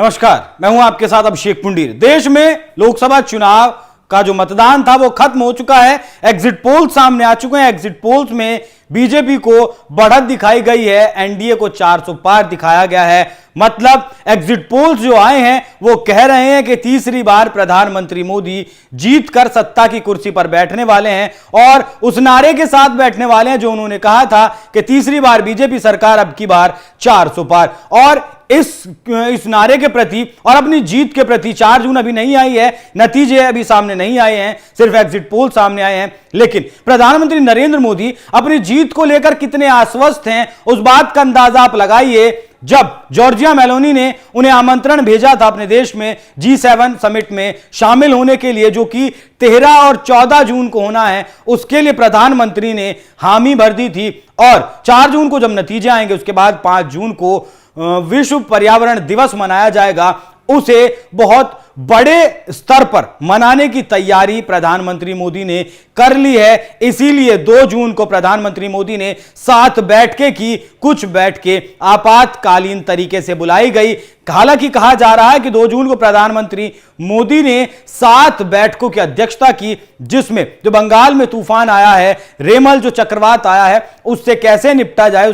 नमस्कार, मैं हूं आपके साथ अभिषेक पुंडीर। देश में लोकसभा चुनाव का जो मतदान था वो खत्म हो चुका है। एग्जिट पोल सामने आ चुके हैं। एग्जिट पोल्स में बीजेपी को बढ़त दिखाई गई है, एनडीए को 400 पार दिखाया गया है। मतलब एग्जिट पोल्स जो आए हैं वो कह रहे हैं कि तीसरी बार प्रधानमंत्री मोदी जीतकर सत्ता की कुर्सी पर बैठने वाले हैं और उस नारे के साथ बैठने वाले हैं जो उन्होंने कहा था कि तीसरी बार बीजेपी सरकार, अब की बार 400 पार। और इस नारे के प्रति और अपनी जीत के प्रति 4 जून अभी नहीं आई है, नतीजे अभी सामने नहीं आए हैं, सिर्फ एग्जिट पोल सामने आए हैं। लेकिन प्रधानमंत्री नरेंद्र मोदी अपनी जीत को लेकर कितने आश्वस्त हैं, उस बात का अंदाजा आप लगाइए जब जॉर्जिया मेलोनी ने उन्हें आमंत्रण भेजा था अपने देश में G7 समिट में शामिल होने के लिए, जो कि 13 और 14 जून को होना है। उसके लिए प्रधानमंत्री ने हामी भर दी थी और 4 जून को जब नतीजे आएंगे उसके बाद 5 जून को विश्व पर्यावरण दिवस मनाया जाएगा। उसे बहुत बड़े स्तर पर मनाने की तैयारी प्रधानमंत्री मोदी ने कर ली है। इसीलिए 2 जून को प्रधानमंत्री मोदी ने 7 बैठकें की, कुछ बैठकें आपातकालीन तरीके से बुलाई गई। हालांकि कहा जा रहा है कि 2 जून को प्रधानमंत्री मोदी ने 7 बैठकों की अध्यक्षता की, जिसमें जो बंगाल में तूफान आया है, रेमल जो चक्रवात आया है, उससे कैसे निपटा जाए,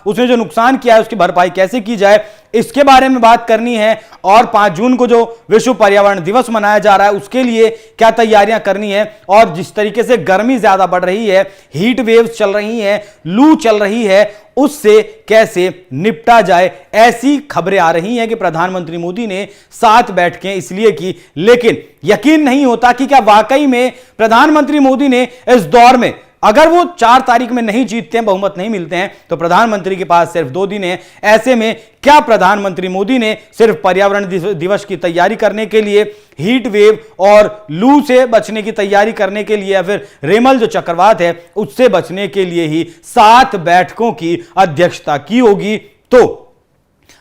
उसने जो नुकसान किया है उसकी भरपाई कैसे की जाए, इसके बारे में बात करनी है। और 5 जून को जो विश्व पर्यावरण दिवस मनाया जा रहा है उसके लिए क्या तैयारियां करनी है, और जिस तरीके से गर्मी ज्यादा बढ़ रही है, हीट वेव्स चल रही हैं, लू चल रही है, उससे कैसे निपटा जाए, ऐसी खबरें आ रही हैं कि प्रधानमंत्री मोदी ने 7 बैठकें इसलिए की। लेकिन यकीन नहीं होता कि क्या वाकई में प्रधानमंत्री मोदी ने इस दौर में, अगर वो 4 तारीख में नहीं जीतते हैं, बहुमत नहीं मिलते हैं, तो प्रधानमंत्री के पास सिर्फ 2 दिन है। ऐसे में क्या प्रधानमंत्री मोदी ने सिर्फ पर्यावरण दिवस की तैयारी करने के लिए, हीट वेव और लू से बचने की तैयारी करने के लिए, या फिर रेमल जो चक्रवात है उससे बचने के लिए ही 7 बैठकों की अध्यक्षता की होगी? तो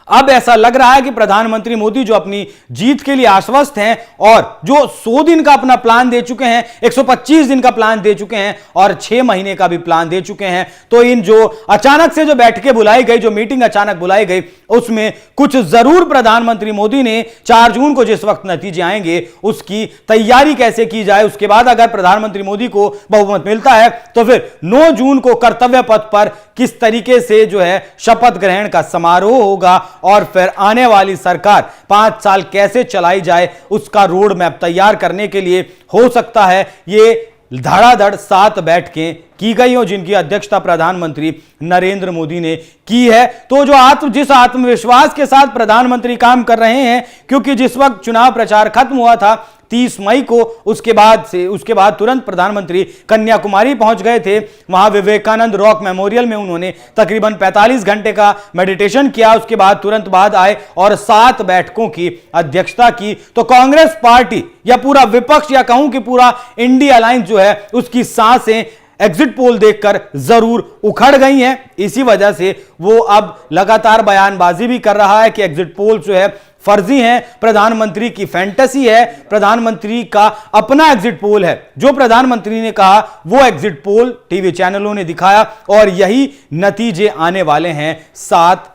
अब ऐसा लग रहा है कि प्रधानमंत्री मोदी जो अपनी जीत के लिए आश्वस्त हैं और जो 100 दिन का अपना प्लान दे चुके हैं, 125 दिन का प्लान दे चुके हैं और 6 महीने का भी प्लान दे चुके हैं, तो इन जो अचानक से जो बैठकें बुलाई गई, जो मीटिंग अचानक बुलाई गई, उसमें कुछ जरूर प्रधानमंत्री मोदी ने 4 जून को जिस वक्त नतीजे आएंगे उसकी तैयारी कैसे की जाए। उसके बाद अगर प्रधानमंत्री मोदी को बहुमत मिलता है तो फिर 9 जून को कर्तव्य पथ पर किस तरीके से जो है शपथ ग्रहण का समारोह होगा और फिर आने वाली सरकार 5 साल कैसे चलाई जाए उसका रोड मैप तैयार करने के लिए हो सकता है ये धड़ाधड़ 7 बैठकें की गई हो, जिनकी अध्यक्षता प्रधानमंत्री नरेंद्र मोदी ने की है। तो जिस आत्मविश्वास के साथ प्रधानमंत्री काम कर रहे हैं, क्योंकि जिस वक्त चुनाव प्रचार खत्म हुआ था 30 मई को, उसके बाद तुरंत प्रधानमंत्री कन्याकुमारी पहुंच गए थे। वहां विवेकानंद रॉक मेमोरियल में उन्होंने तकरीबन 45 घंटे का मेडिटेशन किया। उसके बाद तुरंत बाद आए और 7 बैठकों की अध्यक्षता की। तो कांग्रेस पार्टी या पूरा विपक्ष, या कहूं कि पूरा इंडिया अलायंस जो है, उसकी सांसें एग्जिट पोल देखकर जरूर उखड़ गई हैं। इसी वजह से वो अब लगातार बयानबाजी भी कर रहा है कि एग्जिट पोल जो है फर्जी हैं, प्रधानमंत्री की फैंटेसी है, प्रधानमंत्री का अपना एग्जिट पोल है। जो प्रधानमंत्री ने कहा वो एग्जिट पोल टीवी चैनलों ने दिखाया और यही नतीजे आने वाले हैं 4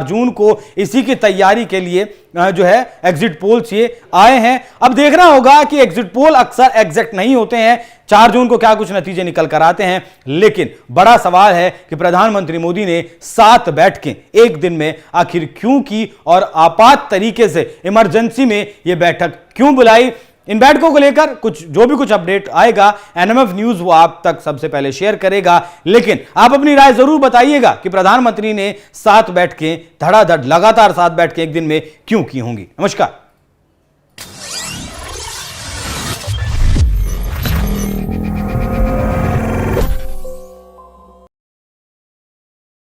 जून को। इसी की तैयारी के लिए जो है एग्जिट पोल्स ये आए हैं। अब देखना होगा कि एग्जिट पोल अक्सर एग्जैक्ट नहीं होते हैं, 4 जून को क्या कुछ नतीजे निकल कर आते हैं। लेकिन बड़ा सवाल है कि प्रधानमंत्री मोदी ने 7 बैठकें एक दिन में आखिर क्यों की और आपात तरीके से इमरजेंसी में यह बैठक क्यों बुलाई। इन बैठकों को लेकर जो भी कुछ अपडेट आएगा, एनएमएफ न्यूज वो आप तक सबसे पहले शेयर करेगा। लेकिन आप अपनी राय जरूर बताइएगा कि प्रधानमंत्री ने 7 बैठकें धड़ाधड़ लगातार 7 बैठकें एक दिन में क्यों की होंगी। नमस्कार।